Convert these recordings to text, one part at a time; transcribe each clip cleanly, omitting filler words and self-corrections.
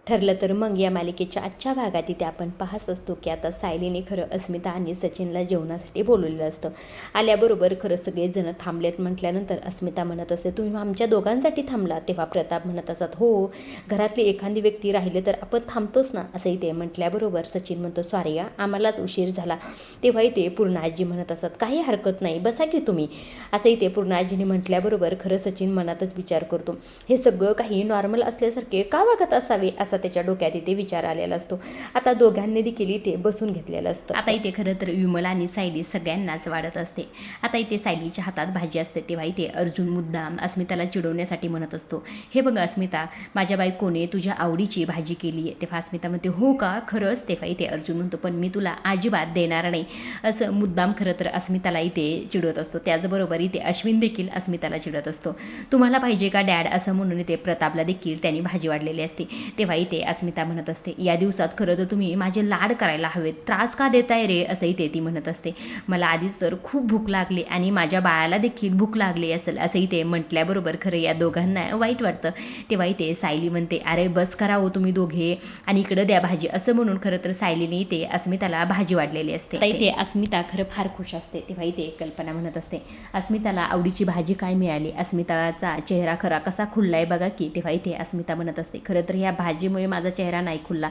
ठरलं तर मग या मालिकेच्या आजच्या भागात इथे आपण पाहत असतो की आता सायलीने खरं अस्मिता आणि सचिनला जेवणासाठी बोलवलेलं असतं. आल्याबरोबर खरं सगळेजण थांबलेत म्हटल्यानंतर अस्मिता म्हणत असते, तुम्ही आमच्या दोघांसाठी थांबला. तेव्हा प्रताप म्हणत असत, हो, घरातली एखादी व्यक्ती राहिली तर आपण थांबतोच ना, असंही ते म्हटल्याबरोबर सचिन म्हणतो, सॉरी या, आम्हालाच उशीर झाला. तेव्हाही ते पूर्णाजी म्हणत असत, काही हरकत नाही, बसा की तुम्ही, असंही ते पूर्णाजीने म्हटल्याबरोबर खरं सचिन मनातच विचार करतो, हे सगळं काही नॉर्मल असल्यासारखे का वागत असावे असा त्याच्या डोक्यात इथे विचार आलेला असतो. आता दोघांनी देखील इथे बसून घेतलेलं असतं. आता इथे खरं तर विमल आणि सायली सगळ्यांनाच वाढत असते. आता इथे सायलीच्या हातात भाजी असते. तेव्हा इथे अर्जुन मुद्दाम अस्मिताला चिडवण्यासाठी म्हणत असतो, हे बघ अस्मिता, माझ्या बायकोने तुझ्या आवडीची भाजी केली आहे. तेव्हा अस्मिता म्हणते, हो का, खरंच? तेव्हा इथे अर्जुन म्हणतो, पण मी तुला अजिबात देणार नाही, असं मुद्दाम खरं तर अस्मिताला इथे चिडवत असतो. त्याचबरोबर इथे अश्विन देखील अस्मिताला चिडवत असतो, तुम्हाला पाहिजे का डॅड, असं म्हणून इथे प्रतापला देखील त्यांनी भाजी वाढलेली असते. तेव्हा इथे अस्मिता म्हणत असते, या दिवसात खरं तर तुम्ही माझे लाड करायला हवेत, त्रास का देताय रे, असंही ते ती म्हणत असते. मला आधीच तर खूप भूक लागली आणि माझ्या बाळाला देखील भूक लागली असेल, असंही ते म्हटल्याबरोबर खरं या दोघांना वाईट वाटतं. तेव्हा इथे सायली म्हणते, अरे बस करा हो तुम्ही दोघे आणि इकडं द्या भाजी, असं म्हणून खरं तर सायलीने इथे अस्मिताला भाजी वाढलेली असते. आता इथे अस्मिता खरं फार खुश असते. तेव्हा इथे कल्पना म्हणत असते, अस्मिताला आवडीची भाजी काय मिळाली, अस्मिताचा चेहरा खरा कसा खुललाय बघा की. तेव्हा इथे अस्मिता म्हणत असते, खरं तर ह्या भाजीमुळे माझा चेहरा नाही खुलला,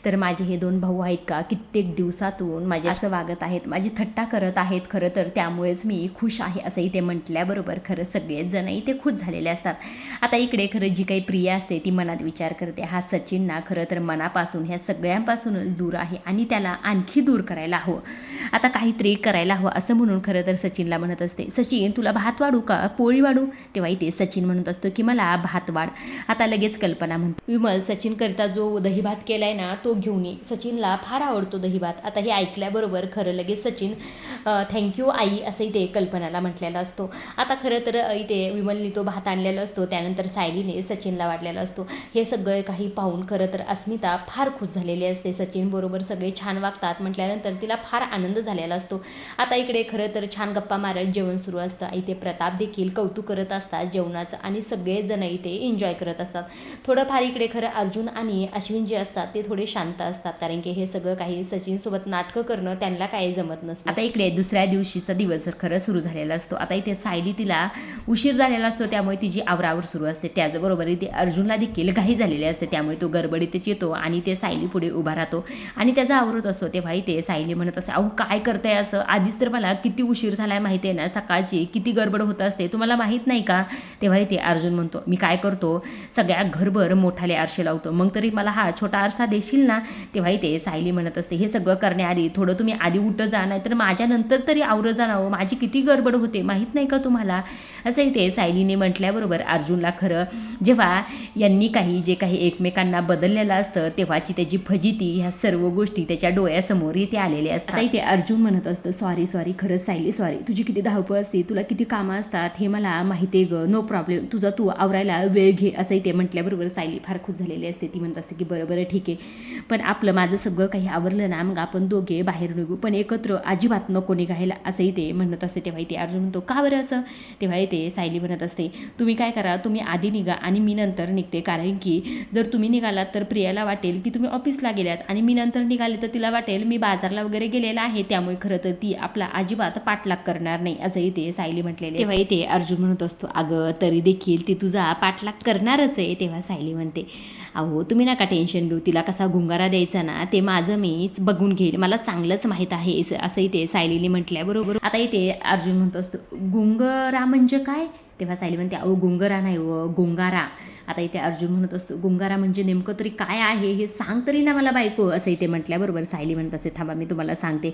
तर माझे हे 2 भाऊ आहेत का, कित्येक दिवसातून माझे असं वागत आहेत, माझी थट्टा करत आहेत, खरं तर त्यामुळेच मी खुश आहे, असंही ते म्हटल्याबरोबर खरं सगळेच जण इथे खुश झालेले असतात. आता इकडे खरं जी काही प्रिया असते ती मनात विचार करते, हा सचिन ना खरं तर मनापासून ह्या सगळ्यांपासूनच दूर आहे आणि त्याला आणखी दूर करायला हवं, आता काहीतरी करायला हवं, असं म्हणून खरं तर सचिनला म्हणत असते, सचिन तुला भात वाढू का, पोळी वाढू. तेव्हा इथे सचिन म्हणत असतो की मला भात वाढ. आता लगेच कल्पना म्हणते, विमल सचिन करता जो दही भात केलाय ना तो घेऊन ये, सचिनला फार आवडतो दही भात. आता हे ऐकल्याबरोबर खरं लगेच सचिन थँक्यू आई, असंही ते कल्पनाला म्हटलेला असतो. आता खरं तर इथे विमलने तो भात आणलेला असतो, त्यानंतर सायलीने सचिनला वाढलेला असतो. हे सगळं काही पाहून खरं तर अस्मिता फार खुश झालेली असते. सचिन बरोबर सगळे छान वागतात म्हटल्यानंतर तिला फार आनंद झालेला असतो. आता इकडे खरं तर छान गप्पा मारत जेवण सुरू असतं. इथे प्रताप देखील कौतुक करत असतात जेवणाचं आणि सगळेजण इथे एन्जॉय करत असतात. थोडंफार इकडे खरं अर्जुन आणि अश्विन जे असतात ते थोडे शांत असतात, कारण की हे सगळं काही सचिनसोबत नाटकं करणं त्यांना काही जमत नसतं. आता इकडे दुसऱ्या दिवशीचा दिवस खरं सुरू झालेला असतो. आता इथे सायली तिला उशीर झालेला असतो, त्यामुळे तिची आवरावर सुरू असते. त्याचबरोबर इथे अर्जुनला देखील घाई झालेली असते, त्यामुळे तो गडबडीतच येतो आणि ते सायली पुढे उभा राहतो आणि त्याचा आवरत असतो. तेव्हा इथे सायली म्हणत असते, अहो काय करताय असं, आधीच तर मला किती उशीर झालाय माहिती आहे ना, सकाळची किती गडबड होत असते, तुम्हाला माहीत नाही का. तेव्हा इथे अर्जुन म्हणतो, मी काय करतो, सगळ्या घरभर मोठाले आरसे लावतो, मग तरी मला हा छोटा आरसा देशील ना. तेव्हा इथे सायली म्हणत असते, हे सगळं करण्याआधी थोडं तुम्ही आधी उठं जा, नाही तर माझ्यानंतर तरी आवरं जाणं, माझी किती गडबड होते माहीत नाही का तुम्हाला, असं इथे सायलीने म्हटल्याबरोबर अर्जुनला खरं जेव्हा यांनी जे काही एकमेकांना बदललेलं असतं तेव्हाची त्याची फजिती, ह्या सर्व गोष्टी त्याच्या डोळ्यासमोर इथे आलेल्या असतात. आता इथे अर्जुन म्हणत असतं, सॉरी खरंच सायली सॉरी, तुझी किती धावपळ असते, तुला किती कामं असतात हे मला माहिती आहे ग, नो प्रॉब्लेम, तुझा तू आवरायला वेळ घे, असंही ते म्हटल्याबरोबर सायली फार खुश झालेली असते. ती म्हणत असते की बरं ठीक आहे, पण आपलं माझं सगळं काही आवरलं ना, मग आपण दोघे बाहेर निघू, पण एकत्र अजिबात नको निघायला, असंही ते म्हणत असते. तेव्हा इथे अर्जुन म्हणतो, का बरं असं. तेव्हा इथे सायली म्हणत असते, तुम्ही काय करा, तुम्ही आधी निघा आणि मी नंतर निघते, कारण की जर तुम्ही निघालात तर प्रियाला वाटेल की तुम्ही ऑफिसला गेल्यात आणि मी नंतर निघाले तर तिला वाटेल मी बाजारला वगैरे गेलेला आहे, त्यामुळे खरं तर ती आपला अजिबात पाठलाग करणार नाही, असंही ते सायली म्हटलेले. तेव्हा इथे अर्जुन म्हणत असतो, अगं तरी देखील ती तुझा पाठलाग करणारच आहे. तेव्हा सायली म्हणते, अहो तुम्ही नका टेन्शन घेऊ, तिला कसा गुंगारा द्यायचा ना ते माझं मीच बघून घेईल, मला चांगलंच माहीत आहे, असंही ते सायलीने म्हटल्याबरोबर आता इथे अर्जुन म्हणतो असतो, गुंगारा म्हणजे काय. तेव्हा सायली म्हणते, अहो गुंगारा नाही व गुंगारा. आता इथे अर्जुन म्हणत असतो, गुंगारा म्हणजे नेमकं तरी काय आहे हे सांग तरी ना मला बायको, असं इथे म्हटल्याबरोबर सायली म्हणत असते, थांबा मी तुम्हाला सांगते.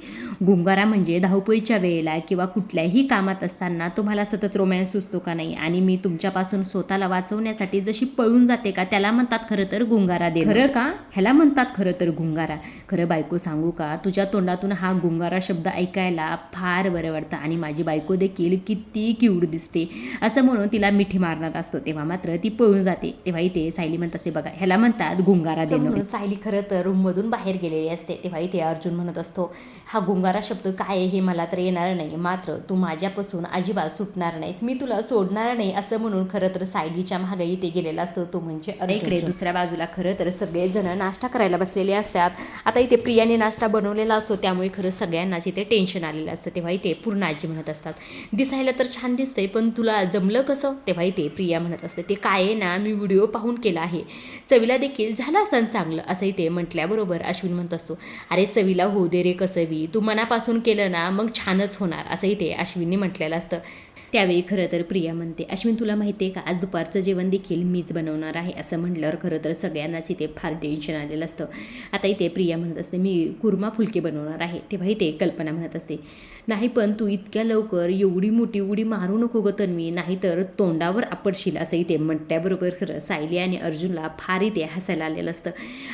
गुंगारा म्हणजे धावपळीच्या वेळेला किंवा कुठल्याही कामात असताना तुम्हाला सतत रोमॅन्स सुचतो का नाही आणि मी तुमच्यापासून स्वतःला वाचवण्यासाठी जशी पळून जाते का, त्याला म्हणतात खरं तर गुंगारा दे. खरं का, ह्याला म्हणतात खरं तर गुंगारा. खरं बायको सांगू का, तुझ्या तोंडातून हा गुंगारा शब्द ऐकायला फार बरं वाटतं आणि माझी बायको देखील किती क्यूट दिसते, असं म्हणून तिला मिठी मारणार असतो. तेव्हा मात्र ती पळून जाते. जाते तेव्हा इथे सायली म्हणत असते बघा ह्याला म्हणतात गुंगारा देणं. सायली खरं तर रूममधून बाहेर गेलेली असते तेव्हा इथे अर्जुन म्हणत असतो हा गुंगारा शब्द काय हे मला तर येणार नाही, मात्र तू माझ्यापासून अजिबात सुटणार नाहीस, मी तुला सोडणार नाही असं म्हणून खरं तर सायलीच्या मागे इथे गेलेला असतो तो म्हणजे इकडे दुसऱ्या बाजूला खरं तर सगळेजण नाश्ता करायला बसलेले असतात. आता इथे प्रियाने नाश्ता बनवलेला असतो त्यामुळे खरं सगळ्यांनाच इथे टेन्शन आलेलं असतं. तेव्हा इथे पूर्ण आजी म्हणत असतात दिसायला तर छान दिसतंय पण तुला जमलं कसं. तेव्हा इथे प्रिया म्हणत असते ते काय आहे ना मी व्हिडिओ पाहून केला आहे, चवीला देखील झाला असं चांगलं असं इथे म्हटल्याबरोबर अश्विन म्हणत असतो अरे चवीला होऊ दे रे कसं बी, तू मनापासून केलं ना मग छानच होणार असं इथे अश्विनने म्हटलेलं असतं. त्यावेळी खरं तर प्रिया म्हणते अश्विन तुला माहिती आहे का आज दुपारचं जेवण देखील मीच बनवणार आहे असं म्हटल्यावर खरं तर सगळ्यांनाच इथे फार टेन्शन आलेलं असतं. आता इथे प्रिया म्हणत असते मी कुर्मा फुलके बनवणार आहे तेव्हा इथे कल्पना म्हणत असते नाही पण तू इतक्या लवकर एवढी मोठी उडी मारू नको ग तन्वी, नाहीतर तोंडावर आपडशील असं इथे म्हटल्याबरोबर खरं सायली आणि अर्जुनला फार इथे हसायला आलेलं असतं.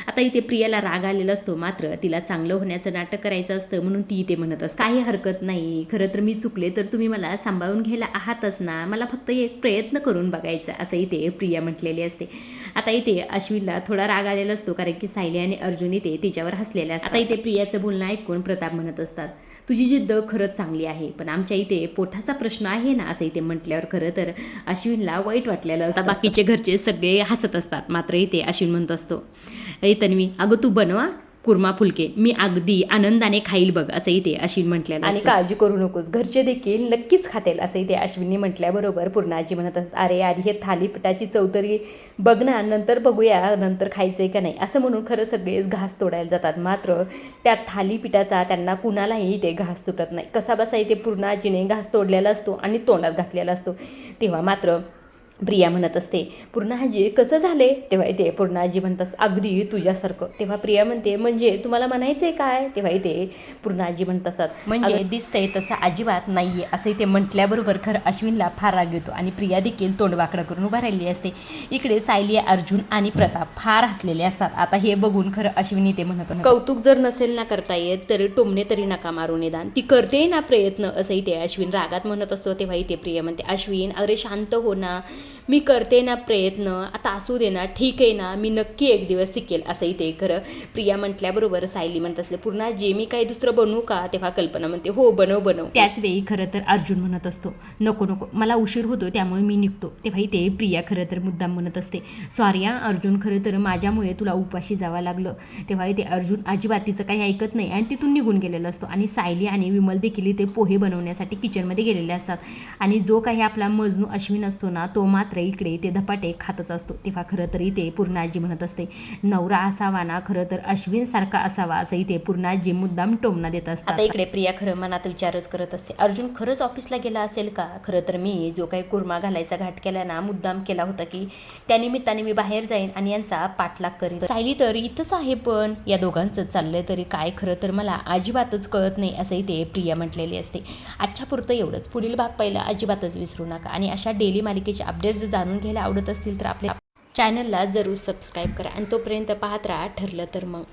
आता इथे प्रियाला राग आलेला असतो मात्र तिला चांगलं होण्याचं नाटक करायचं असतं म्हणून ती इथे म्हणत असते काही हरकत नाही, खरं तर मी चुकले तर तुम्ही मला सांभाळून घ्यायला आहातच ना, मला फक्त एक प्रयत्न करून बघायचा असं इथे प्रिया म्हटलेली असते. आता इथे अश्विनला थोडा राग आलेला असतो कारण की सायली आणि अर्जुन इथे तिच्यावर हसलेले असतात. आता इथे प्रियाचं बोलणं ऐकून प्रताप म्हणत असतात तुझी जिद्द खरंच चांगली आहे पण आमच्या इथे पोटाचा प्रश्न आहे ना असं इथे म्हटल्यावर खरं तर अश्विनला वाईट वाटलेलं असतं. बाकीचे घरचे सगळे हसत असतात मात्र इथे अश्विन म्हणत असतो ए तन्वी अगं तू बनवा कुर्मा फुलके, मी अगदी आनंदाने खाईल बघ असं इथे अश्विन म्हटलेलं आणि काळजी करू नकोस घरचे देखील नक्कीच खातील असं इथे अश्विनने म्हटल्याबरोबर पूर्णाजी म्हणत असतात अरे आधी हे थालीपीठाची चौतरी बघ ना नंतर बघूया नंतर खायचंय का नाही असं म्हणून खरं सगळेच घास तोडायला जातात मात्र त्या थालीपीठाचा त्यांना कुणालाही इथे घास तुटत नाही. कसा बसा इथे पूर्णाजीने घास तोडलेला असतो आणि तोंडात घातलेला असतो. तेव्हा मात्र प्रिया म्हणत असते पूर्णाजी कसं झाले तेव्हा इथे पूर्णाजी म्हणतात अगदी तुझ्यासारखं. तेव्हा प्रिया म्हणते म्हणजे तुम्हाला म्हणायचंय काय तेव्हा इथे पूर्णाजी म्हणत असतात म्हणजे दिसतंय तसं अजिबात नाहीये असं इथे म्हटल्याबरोबर खरं अश्विनला फार राग येतो आणि प्रिया देखील तोंड वाकडं करून उभा राहिली असते. इकडे सायली अर्जुन आणि प्रताप फार हसलेले असतात. आता हे बघून खरं अश्विन इथे म्हणत कौतुक जर नसेल ना करता येत तर टोमणे तरी नका मारू निदान, ती करते ना प्रयत्न असं इथे अश्विन रागात म्हणत असतो. तेव्हा इथे प्रिया म्हणते अश्विन अरे शांत हो ना, मी करते ना प्रयत्न, आता असू दे ना, ठीक आहे ना, मी नक्की एक दिवस शिकेल असं इथे खरं प्रिया म्हटल्याबरोबर सायली म्हणत असले पूर्णाजी मी काही दुसरं बनवू का तेव्हा कल्पना म्हणते हो बनव. त्याच वेळी खरं तर अर्जुन म्हणत असतो नको मला उशीर होतो त्यामुळे मी निघतो. तेव्हा इथे प्रिया खरं तर मुद्दाम म्हणत असते सॉरी अर्जुन खरं तर माझ्यामुळे तुला उपाशी जावं लागलं. तेव्हा इथे अर्जुन अजिबात तिचं काही ऐकत नाही आणि तिथून निघून गेलेला असतो आणि सायली आणि विमल देखील इथे पोहे बनवण्यासाठी किचनमध्ये गेलेले असतात आणि जो काही आपला मजनू अश्विन असतो ना तो मात्र इकडे ते धपाटे खातच असतो. तेव्हा खरं तर इथे पूर्णाजी म्हणत असते नवरा असावा ना खरं तर अश्विन सारखा असावा असं इथे पूर्णाजी मुद्दाम टोमणा देत असतात. आता इकडे प्रिया खरं मनात विचारच करत असते अर्जुन खरंच ऑफिसला गेला असेल का. खरं तर मी जो काही कुर्मा घालायचा घाट केला ना मुद्दाम केला होता की त्यानिमित्ताने मी बाहेर जाईन आणि यांचा पाठलाग करीन. सायली तर इथंच आहे पण या दोघांचं चाललंय तरी काय खरं तर मला अजिबातच कळत नाही असं इथे प्रिया म्हटलेली असते. आजच्या पुरतं एवढंच, पुढील भाग पाहिला अजिबातच विसरू नका आणि अशा डेली मालिकेचे अपडेट्स जाणून घ्यायला आवडत असतील तर आपल्या चॅनलला जरूर सबस्क्राईब करा आणि तोपर्यंत पाहत राहा ठरलं तर मग.